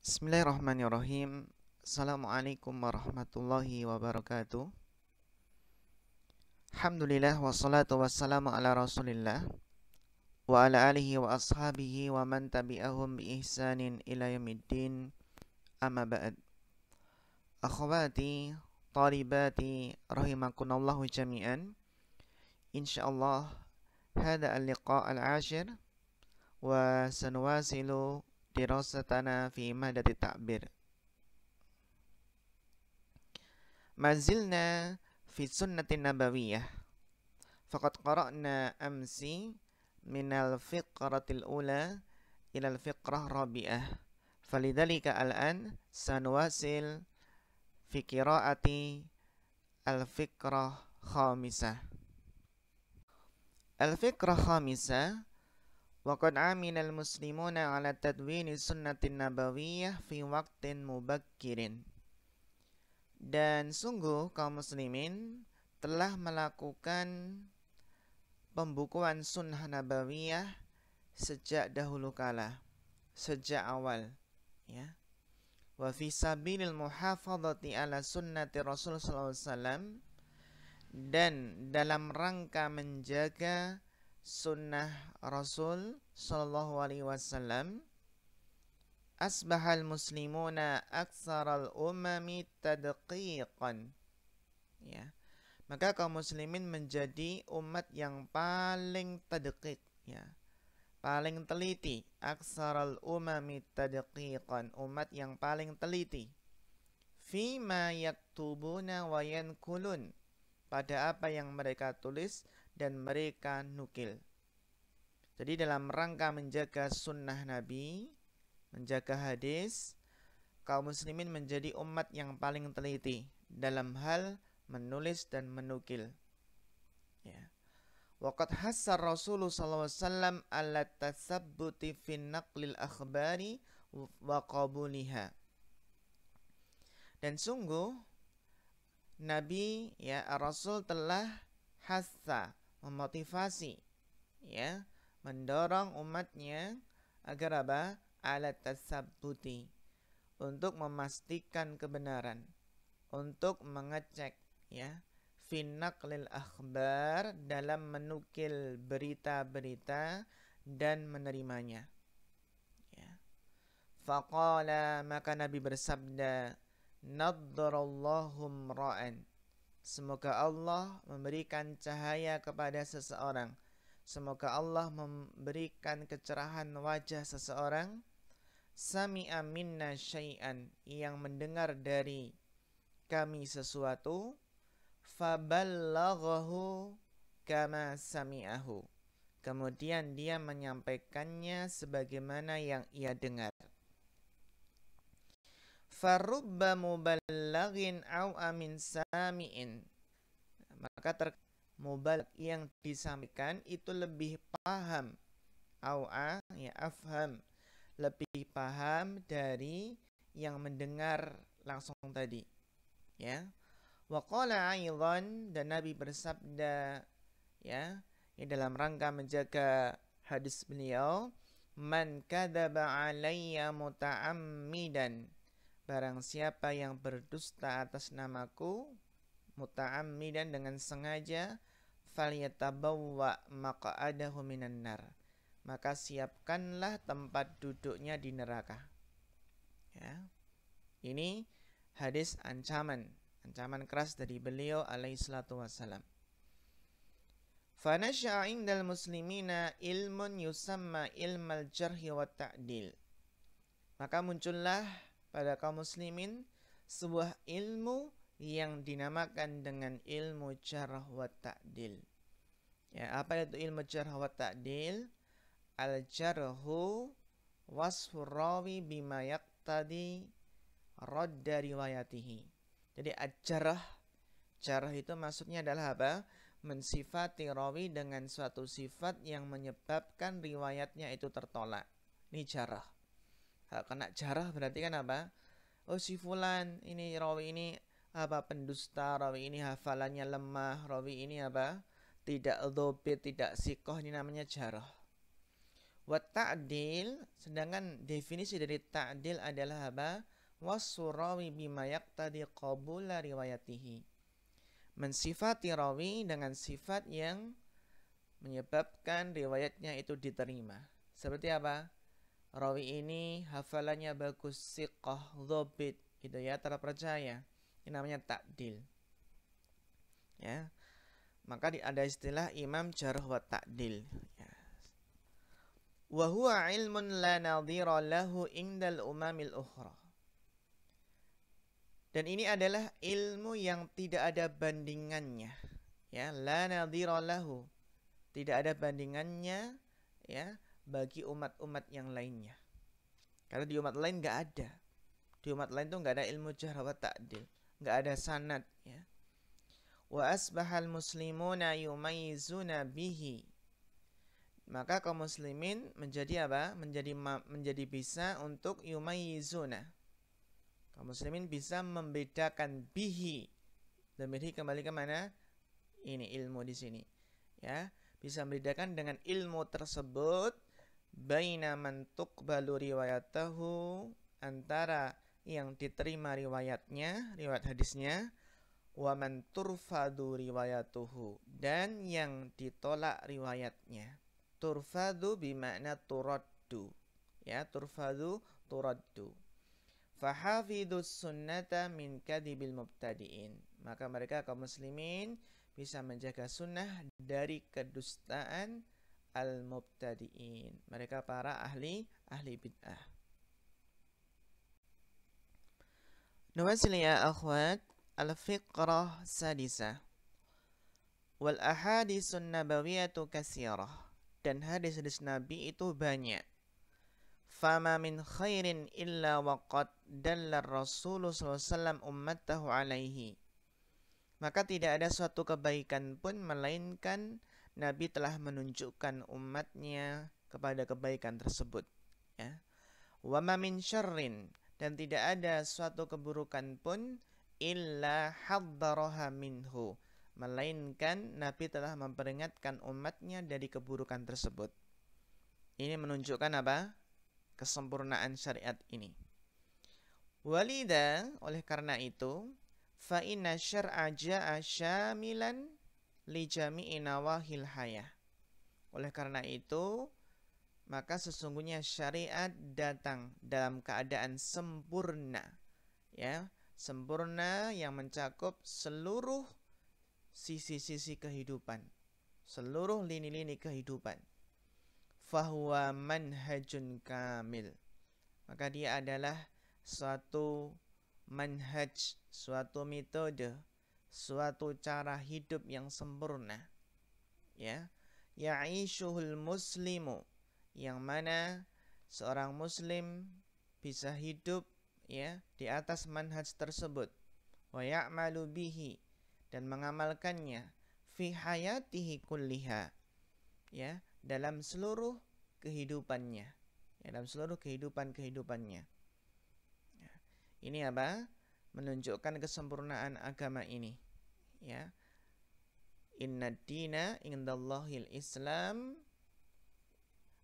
Bismillahirrahmanirrahim. Assalamualaikum warahmatullahi wabarakatuh. Alhamdulillah wassalatu wassalamu ala rasulillah wa ala alihi wa ashabihi wa man tabi'ahum bi ihsanin ila yaumiddin, amma ba'd. Akhwati, talibati, rahimakunallahu jami'an. Insyaallah hada al-liqa' al-ashir wa sanuwasilu dirasatana fi madati ta'bir. Mazilna fi sunnatin nabawiyah. Faqad qara'na amsi minal fiqratil ula ilal fiqrah rabi'ah. Falidhalika al'an sanuwasil fi qira'ati al-fiqrah khamisah. Al-fiqrah khamisah. Waqad aminal muslimuna ala tadwini sunnatin nabawiyah fi waqtin mubakkirin. Dan sungguh kaum muslimin telah melakukan pembukuan sunnah nabawiyah sejak dahulu kala, sejak awal, ya. Wa fi sabilil muhafadzati ala sunnati Rasul sallallahu alaihi wasallam, dan dalam rangka menjaga sunnah Rasul sallallahu alaihi wasallam, asbahal muslimuna aktsaral umami tadqiqan, ya. Maka kaum muslimin menjadi umat yang paling tadqiq, ya, paling teliti. Aktsaral umami tadqiqan, umat yang paling teliti. Fima yaktubuna wa yankulun, pada apa yang mereka tulis dan mereka nukil. Jadi dalam rangka menjaga sunnah Nabi, menjaga hadis, kaum muslimin menjadi umat yang paling teliti dalam hal menulis dan menukil, ya. Waqad hassar Rasulullah sallallahu alaihi wasallam ala tasabbuti fi naqlil akhbari wa qabuliha. Dan sungguh Nabi, ya, Rasul telah hassa, memotivasi, ya, mendorong umatnya agar apa? Ala tasabbuti, untuk memastikan kebenaran, untuk mengecek, ya, fi naqlil akhbar, dalam menukil berita-berita dan menerimanya, ya. Faqala, maka Nabi bersabda, naddarallahu mra'an, semoga Allah memberikan cahaya kepada seseorang, semoga Allah memberikan kecerahan wajah seseorang, sami'a minna syai'an, yang mendengar dari kami sesuatu, faballaghahu kama sami'ahu, kemudian dia menyampaikannya sebagaimana yang ia dengar. Farubba muballaghin au amin sami'in, maka mubalagh yang disampaikan itu lebih paham, au'a, ya, afham, lebih paham dari yang mendengar langsung tadi, ya. Wa qala aidan, dan Nabi bersabda, ya, ini dalam rangka menjaga hadis beliau, man kadzaba alayya muta'ammidan, barang siapa yang berdusta atas namaku, muta'ammidan, dengan sengaja, falyatabawwa maq'adahu minan nar, maka siapkanlah tempat duduknya di neraka, ya. Ini hadis ancaman keras dari beliau alaihi salatu wassalam. Fanasha'a indal muslimina ilmun yusamma ilmal jarhi wa ta'dil, maka muncullah pada kaum muslimin sebuah ilmu yang dinamakan dengan ilmu jarh wa ta'dil. Ya, apa itu ilmu jarh wa ta'dil? Al-jarhu wasfur rawi bima yaqtadi radda riwayatihi. Jadi al-jarh, jarh itu maksudnya adalah apa? Mensifati rawi dengan suatu sifat yang menyebabkan riwayatnya itu tertolak. Ini jarh. Kalau kena jarh berarti kan apa? Oh, si fulan ini, rawi ini apa, pendusta, rawi ini hafalannya lemah, rawi ini apa, tidak dhobit, tidak sikoh, ini namanya jarh. Wa ta'dil, sedangkan definisi dari ta'dil adalah apa? Wasfu rawi bima yaqtadi qabula riwayatihi. Mensifati rawi dengan sifat yang menyebabkan riwayatnya itu diterima. Seperti apa? Rawi ini hafalannya bagus, siqah, dhobit, gitu ya, terpercaya. Ini namanya ta'dil. Ya. Maka ada istilah imam jarh wa ta'dil. Ya. Wa huwa ilmun la nadhira lahu indal umamil ukhra. Dan ini adalah ilmu yang tidak ada bandingannya. Ya, la nadhira lahu. Tidak ada bandingannya, ya, bagi umat-umat yang lainnya. Karena di umat lain nggak ada. Di umat lain tuh nggak ada ilmu jarh wa ta'dil, nggak ada sanad. Ya. Wa asbahal muslimuna yumayyizuna bihi. Maka kaum muslimin menjadi apa? Menjadi bisa untuk yumayyizuna. Kaum muslimin bisa membedakan bihi. Dhamir kembali ke mana? Ini ilmu di sini. Ya, bisa membedakan dengan ilmu tersebut baina man tuqbalu riwayatahu, antara yang diterima riwayatnya, riwayat hadisnya, wa man turfadu riwayatuhu, dan yang ditolak riwayatnya. Turfadu bimakna turaddu. Ya, turfadu turaddu. Fahafidus sunnata min kadibil mubtadi'in. Maka mereka kaum muslimin bisa menjaga sunnah dari kedustaan al-mubtadi'in. Mereka para ahli bid'ah. Nuwasil ya akhwat al-fiqrah sadisah. Wal ahadisun nabawiyatu katsirah. Dan hadis-hadis Nabi itu banyak. Fama min khairin illa waqad dalla Rasulullah SAW ummatahu alaihi. Maka tidak ada suatu kebaikan pun melainkan Nabi telah menunjukkan umatnya kepada kebaikan tersebut. Ya. Wa ma min syarrin, dan tidak ada suatu keburukan pun illa haddaraha minhu, melainkan Nabi telah memperingatkan umatnya dari keburukan tersebut. Ini menunjukkan apa? Kesempurnaan syariat ini. Walida, oleh karena itu, fa inna syar'a ja'a syamilan li jami'i nawahil hayah. Oleh karena itu, maka sesungguhnya syariat datang dalam keadaan sempurna. Ya, sempurna yang mencakup seluruh sisi-sisi kehidupan, seluruh lini-lini kehidupan. Fahuwa manhajun kamil. Maka dia adalah suatu manhaj, suatu metode, suatu cara hidup yang sempurna. Ya, ya'ishuhul muslimu, yang mana seorang muslim bisa hidup, ya, di atas manhaj tersebut. Wa ya'malu bihi, dan mengamalkannya fi hayatihi kulliha, ya, dalam seluruh kehidupannya, ya, dalam seluruh kehidupannya. Ya. Ini apa? Menunjukkan kesempurnaan agama ini. Ya. Inna dina indallahil Islam,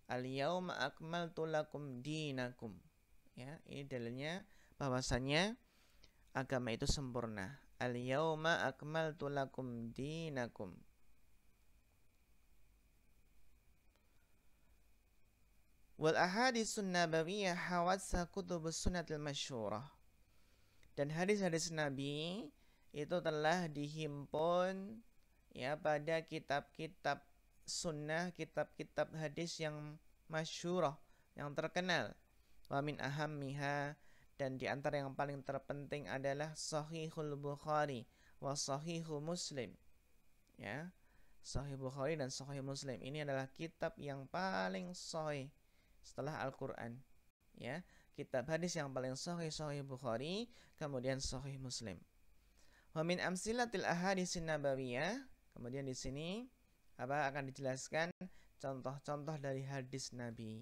al-yawma akmaltu lakum dinakum. Ya, ini dalilnya bahwasanya agama itu sempurna. Al-yawma akmaltu lakum dinakum. Wal ahadisun nabawiyah hawatsa kutubus sunnatil masyhurah. Dan hadis-hadis Nabi itu telah dihimpun, ya, pada kitab-kitab sunnah, kitab-kitab hadis yang masyhurah, yang terkenal. Wa min ahammiha, dan di antara yang paling terpenting adalah Sahihul Bukhari wa Sahihu Muslim. Ya, Sahih Bukhari dan Sahih Muslim ini adalah kitab yang paling sahih setelah Al-Quran. Ya, kitab hadis yang paling sahih Sahih Bukhari, kemudian Sahih Muslim. Wa min amsilatil ahadisin nabawiyah, kemudian di sini apa akan dijelaskan contoh-contoh dari hadis Nabi.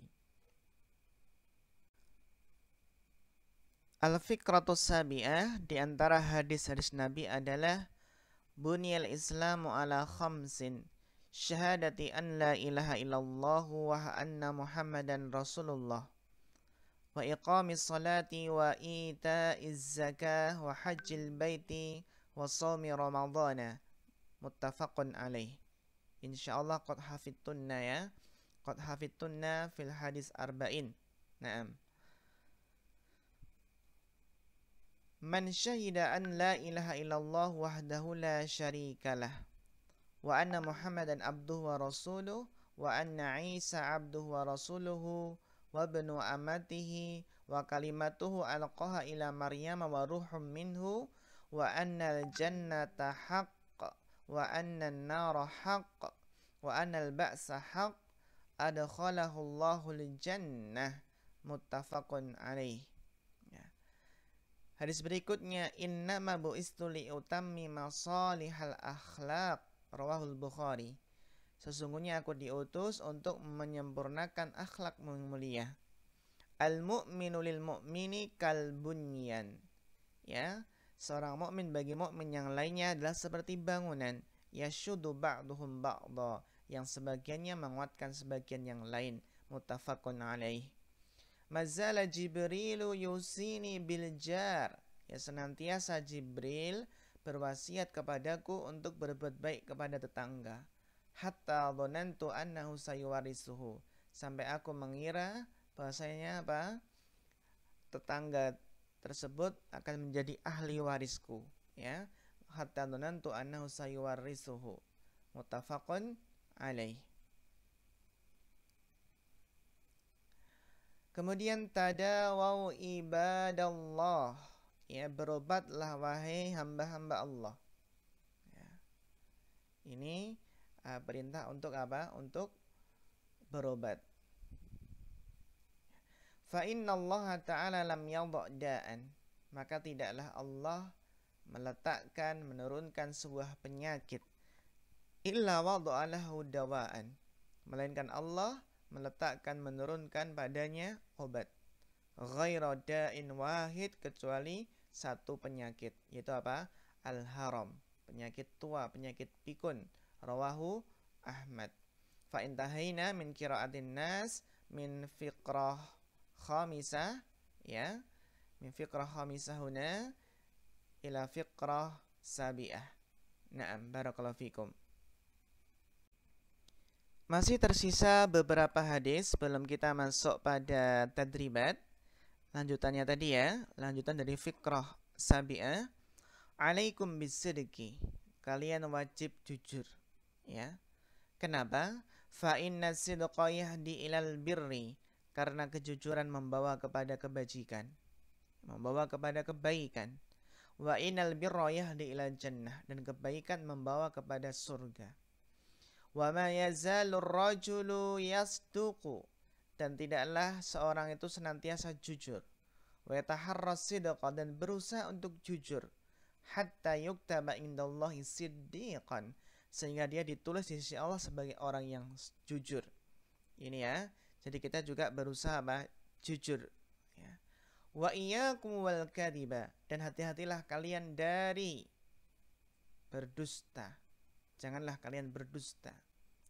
Al-fiqratus sabi'ah, di antara hadis-hadis Nabi adalah bunyal islamu ala khamsin syahadati an la ilaha illallah wa anna Muhammadan Rasulullah wa iqamis salati wa ita'iz zakah wa hajjil baiti wa shaumi ramadhana muttafaqun alaih. Insyaallah qad hafidtunna ya. Qad hafidtunna fil hadis arba'in. Naam. Man syahida an la ilaha illallah wahdahu la syarikalah wa anna Muhammadan abduhu wa rasuluhu wa anna Isa abduhu wa rasuluhu wa ibnu amatihi wa kalimatuhu alqaha ila Maryam wa ruhum minhu wa anna al-jannata haqq wa anna an-nara haqq wa anna al-ba'sa haqq adkhalahu Allahu al-jannah muttafaqun alaih. Hadis berikutnya, innama bu'istu li'utammima salihal akhlaq, rawahul Bukhari. Sesungguhnya aku diutus untuk menyempurnakan akhlak mulia. Al-mu'minu lil mu'mini kal bunyan. Ya, seorang mukmin bagi mukmin yang lainnya adalah seperti bangunan, yashuddu ba'duhum ba'dha, yang sebagiannya menguatkan sebagian yang lain. Muttafaqun alaih. Mazala Jibrilu yusini bil jar. Ya, senantiasa Jibril berwasiat kepadaku untuk berbuat baik kepada tetangga. Hatta dhanantu annahu sayuwarisuhu. Sampai aku mengira bahasanya apa? Tetangga tersebut akan menjadi ahli warisku, ya. Hatta dhanantu annahu sayuwarisuhu. Muttafaqun alaih. Kemudian tadawau ibadallah, ya, berobatlah wahai hamba-hamba Allah. Ya. Ini perintah untuk apa? Untuk berobat. Fa innallaha ta'ala lam yadha' da'an, maka tidaklah Allah meletakkan, menurunkan sebuah penyakit illa wadha'a lahu dawa'an, melainkan Allah meletakkan, menurunkan padanya obat. Ghaira da'in wahid, kecuali satu penyakit, yaitu apa? Al-haram, penyakit tua, penyakit pikun. Rawahu Ahmad. Fa intahaina min qira'atin nas min fiqrah khamisah, ya, min fiqrah khamisah huna ila fiqrah sabi'ah. Na'am, barakallahu fikum. Masih tersisa beberapa hadis sebelum kita masuk pada tadribat. Lanjutannya tadi ya, lanjutan dari fiqrah sabi'ah. Alaikum bisidqi, kalian wajib jujur, ya. Kenapa? Fa inna sidqa yahdi ilal birri, karena kejujuran membawa kepada kebajikan, membawa kepada kebaikan. Wa innal birra yahdi ilal jannah, dan kebaikan membawa kepada surga. Wa ma yazalur rajulu yasduqu, dan tidaklah seorang itu senantiasa jujur. Wa yataharras sidqa, dan berusaha untuk jujur. Hatta yuktaba indallahi siddiqan, sehingga dia ditulis di sisi Allah sebagai orang yang jujur. Ini ya. Jadi kita juga berusaha apa? Jujur, ya. Wa iyyakum wal kadhiba, dan hati-hatilah kalian dari berdusta. Janganlah kalian berdusta.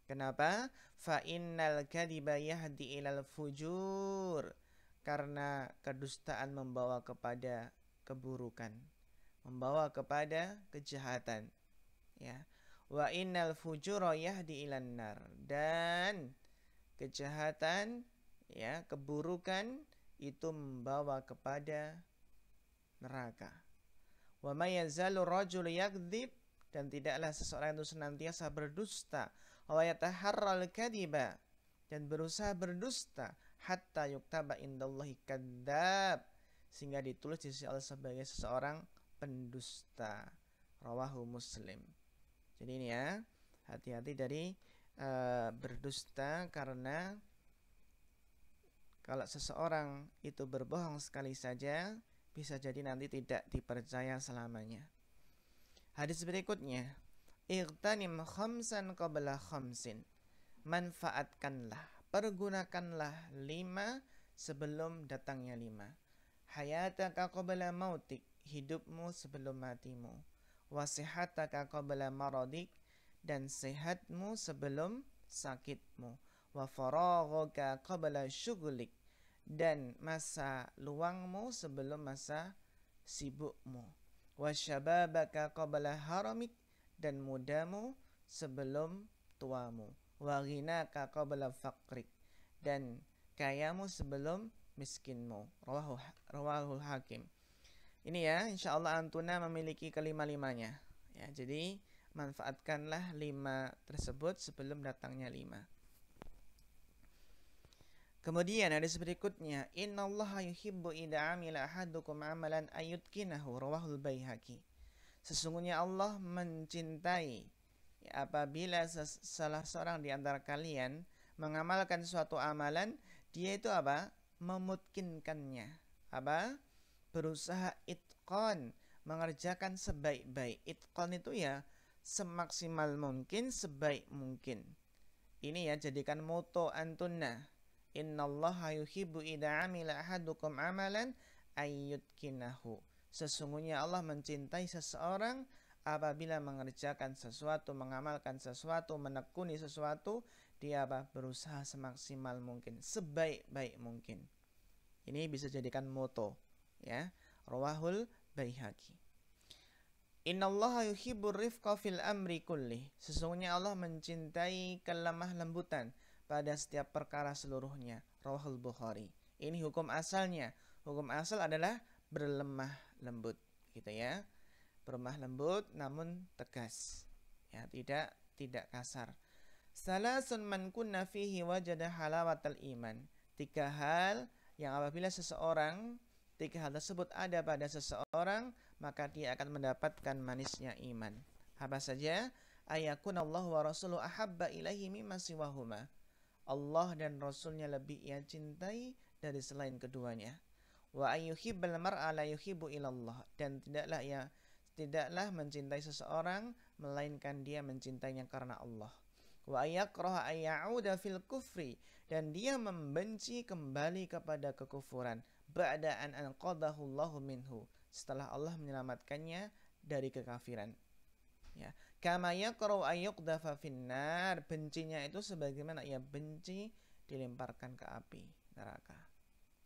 Kenapa? Fa innal kadhiba yahdi ilal fujur, karena kedustaan membawa kepada keburukan, membawa kepada kejahatan, ya. Wa innal fujura yahdi ilan nar, dan kejahatan, ya, keburukan itu membawa kepada neraka. Wa may yazalu rajulu yakdzib, dan tidaklah seseorang itu senantiasa berdusta. Wa yataharral kadhiba, dan berusaha berdusta. Hatta yuktaba indallahi kadzdzab, sehingga ditulis di sisi Allah sebagai seseorang pendusta. Rawahu Muslim. Jadi ini ya, hati-hati dari berdusta, karena kalau seseorang itu berbohong sekali saja, bisa jadi nanti tidak dipercaya selamanya. Hadis berikutnya, ightanim khamsan qabla khamsin, manfaatkanlah, pergunakanlah 5 sebelum datangnya 5. Hayataka qabla mautik, hidupmu sebelum matimu. Wasihataka qabla maradik, dan sehatmu sebelum sakitmu. Wa faraghaka qabla syughlik, dan masa luangmu sebelum masa sibukmu. Wa syababaka qabla haramik, dan mudamu sebelum tuamu. Wa ghinaka qabla faqrik, dan kayamu sebelum miskinmu. Rawahul Hakim. Ini ya, insyaallah antuna memiliki kelima-limanya. Ya, jadi manfaatkanlah 5 tersebut sebelum datangnya 5. Kemudian hadis berikutnya, innallaha yuhibbu idza amila ahadukum amalan ayyutkinahu, rawahul Baihaqi. Sesungguhnya Allah mencintai ya, apabila salah seorang di antara kalian mengamalkan suatu amalan, dia itu apa? Memutkinkannya. Apa? Berusaha itqan, mengerjakan sebaik-baik. Itqan itu ya semaksimal mungkin, sebaik mungkin. Ini ya, jadikan moto antunna. Innallaha yuhibbu idza amila ahadukum amalan ayyutkinahu. Sesungguhnya Allah mencintai seseorang apabila mengerjakan sesuatu, mengamalkan sesuatu, menekuni sesuatu, dia apa? Berusaha semaksimal mungkin, sebaik-baik mungkin. Ini bisa jadikan moto. Ya, rawahul Baihaqi. Innallaha yuhibbur rifqa fil amri kulli. Sesungguhnya Allah mencintai kelemah lembutan pada setiap perkara seluruhnya. Rawahul Bukhari. Ini hukum asalnya. Hukum asal adalah berlemah lembut, gitu ya. Berlemah lembut namun tegas. Ya, tidak kasar. Salasun man kunna fihi wajada halawatal iman. 3 hal yang apabila seseorang, 3 hal tersebut ada pada seseorang, maka dia akan mendapatkan manisnya iman. Apa saja? Ayakun Allah wa rasuluhu ahabba ilaihi mimma siwahuma. Allah dan Rasulnya lebih ia cintai dari selain keduanya. Wa ayyuhibbal mar'a la yuhibbu ilallah, dan tidaklah mencintai seseorang melainkan dia mencintainya karena Allah. Wa ayakraha ayyauda fil kufri, dan dia membenci kembali kepada kekufuran. Ba'da an anqadahu Allahu minhu, setelah Allah menyelamatkannya dari kekafiran. Ya, kama yakrahu ayyuqdafa finnar, bencinya itu sebagaimana ia benci dilemparkan ke api neraka.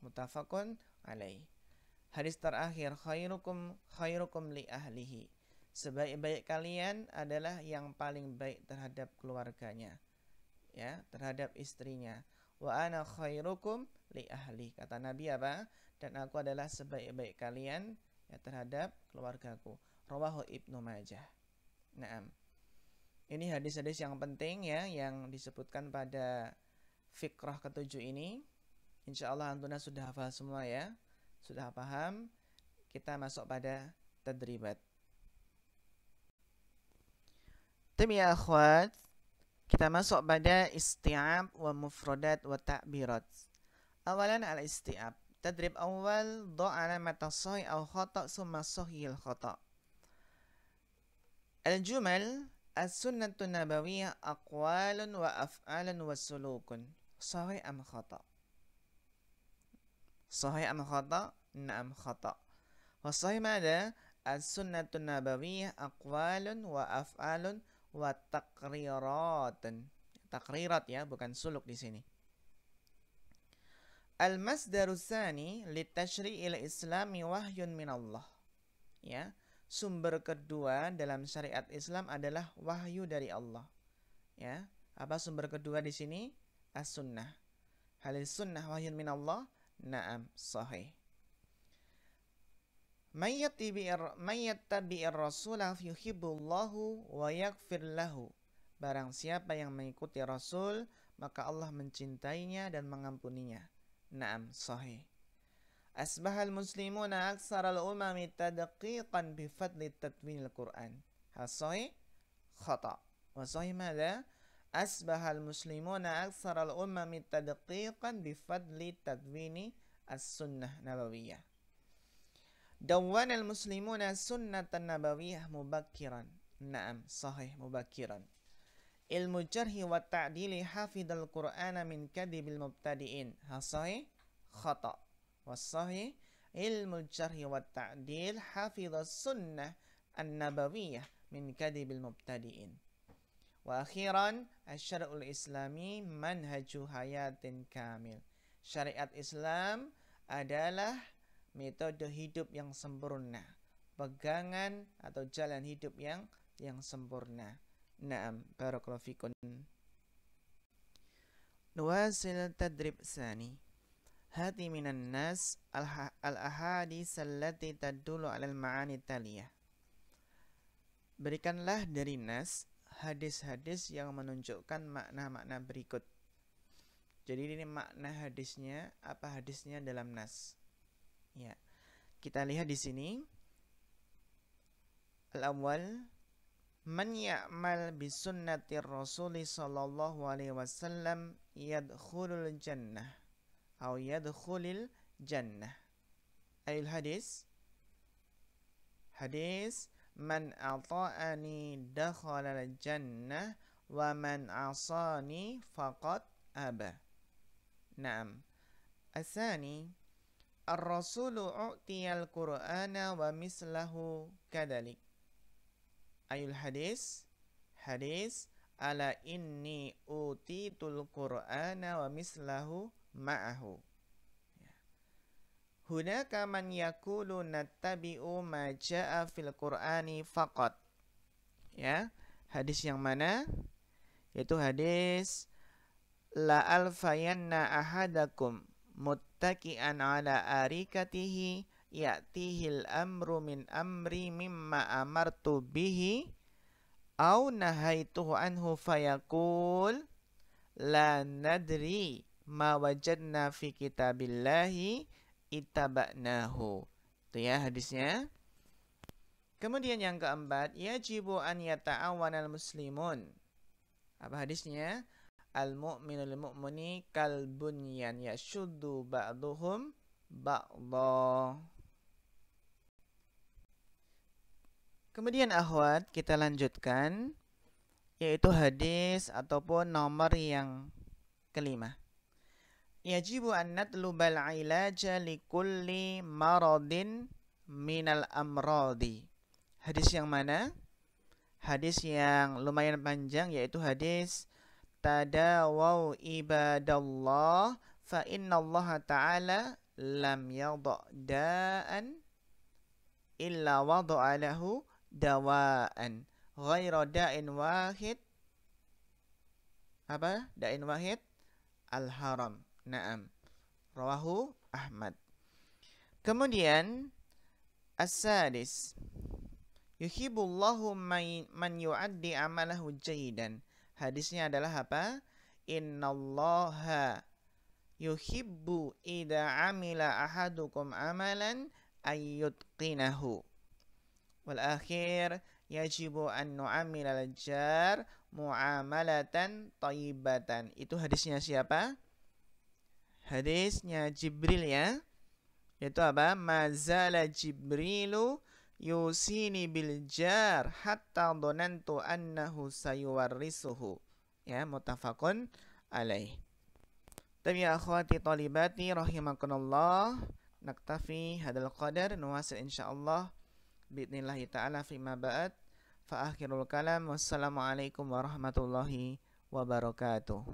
Muttafaqun alaih. Hadis terakhir, khairukum li ahlihi. Sebaik-baik kalian adalah yang paling baik terhadap keluarganya, ya, terhadap istrinya. Wa ana khairukum li ahli. Kata Nabi apa? Dan aku adalah sebaik-baik kalian ya terhadap keluargaku. Rawahu Ibnu Majah. Naam. Ini hadis-hadis yang penting ya yang disebutkan pada fikrah ke-7 ini. Insyaallah antuna sudah hafal semua ya. Sudah paham? Kita masuk pada tadribat. Ya akhwat, kita masuk pada isti'ab wa mufradat wa ta'birat. Awalan al-isti'ab. Tadrib awal, do' alamat as-sahih aw khata' summa sahihil khata'. Al-jumal, as-sunnatu nabawiyah aqwalun wa af'alun wa sulukun. Sahih am khata'? Sahih am khata'? Na'am khata'. Wa sahih mada? As-sunnatu nabawiyah aqwalun wa af'alun wa taqriratun. Taqrirat ya, bukan suluk di sini. Al-masdaru tsani litashri'il islami wahyun min Allah. Ya, sumber kedua dalam syariat Islam adalah wahyu dari Allah. Ya, apa sumber kedua di sini? As-sunnah. Halil sunnah wahyun min Allah? Na'am, sahih. Mayyattabi'ir rasulah yuhibbullahu wa yaghfir lahu. Barang siapa yang mengikuti Rasul, maka Allah mencintainya dan mengampuninya. Naam, sahih. Asbahal muslimuna aksaral umami tadqiqan bifadli tadwinil Qur'an. Hal sahih? Khata'. Wa sahih mada? Asbahal muslimuna aksaral umami tadqiqan bifadli tadwini as-sunnah nabawiyah. Dawwan al-muslimuna sunnatan nabawiyah mubakkiran. Naam, sahih, mubakkiran. Ilmu jarhi wa ta'dili hafidhal Qur'ana min kadibil mubtadi'in. Ha sahih? Khata'. Wa sahih, ilmu jarhi wa ta'dil hafidhas sunnah an-nabawiyah min kadibil mubtadi'in. Wa akhiran asyara'ul islami manhaju hayatin kamil. Syariat Islam adalah metode hidup yang sempurna, pegangan atau jalan hidup yang sempurna. Naam, barakallahu fikum. Nuwasil tadrib tsani. Hati minan nas al-ahadits allati tadullu 'alal ma'ani taliyah. Berikanlah dari nas hadis-hadis yang menunjukkan makna-makna berikut. Jadi ini makna hadisnya, apa hadisnya dalam nas. Ya. Kita lihat di sini. Al-awwal, man ya'mal bi sunnatir Rasul sallallahu alaihi wasallam yadkhulul jannah atau yadkhulil jannah. Ayul hadis. Hadis man ata'ani dakhala al-jannah wa man asani faqad aba. Naam. Asani ar-rasulu u'tiyal qur'ana wa mislahu kadalik. Ayul hadis. Hadis ala inni utitul qur'ana wa mislahu ma'ahu. Hunaka man yakulu nattabi'u ma ja'a fil Qur'ani faqat. Ya, hadis yang mana? Yaitu hadis la alfayanna ahadakum muttaki'an ala arikatihi ya'tihil amru min amri mimma amartu bihi au nahaituhu anhu fayaqul la nadri ma wajadna fi kitabillahi ittaba'nahu. Itu ya hadisnya. Kemudian yang keempat, yajibu an yata'awanal muslimun. Apa hadisnya? Al-mu'minul mu'mini kal bunyan yashuddu ba'duhum ba'dha. Kemudian akhwat, kita lanjutkan, yaitu hadis ataupun nomor yang kelima. Yajibu an natlubal ilaja likulli maradin minal amradi. Hadis yang mana? Hadis yang lumayan panjang, yaitu hadis tadawaw ibadallah fa innallaha ta'ala lam yadha' da'an illa wada'a lahu dawa'an ghaira da'in wahid. Apa? Da'in wahid al-haram. Naam. Rawahu Ahmad. Kemudian as-sadis, yuhibbullahu man yu'addi amalahu jayidan. Hadisnya adalah apa? Innallaha yuhibbu idza amila ahadukum amalan ayyutqinahu. Wal akhir, yajibu an nu'amila al-jar mu'amalatan thayyibatan. Itu hadisnya siapa? Hadisnya Jibril ya. Yaitu apa? Mazala Jibrilu yusini bil jar hatta dhanantu annahu sayuwarrisuhu. Ya, muttafaqun alaih. Tapi ya akhwati talibati rahimakumullah, naktafi hadal qadar, nuwasil insyaallah bi'idnillahi ta'ala fima ba'd. Fa akhirul kalam, wassalamualaikum warahmatullahi wabarakatuh.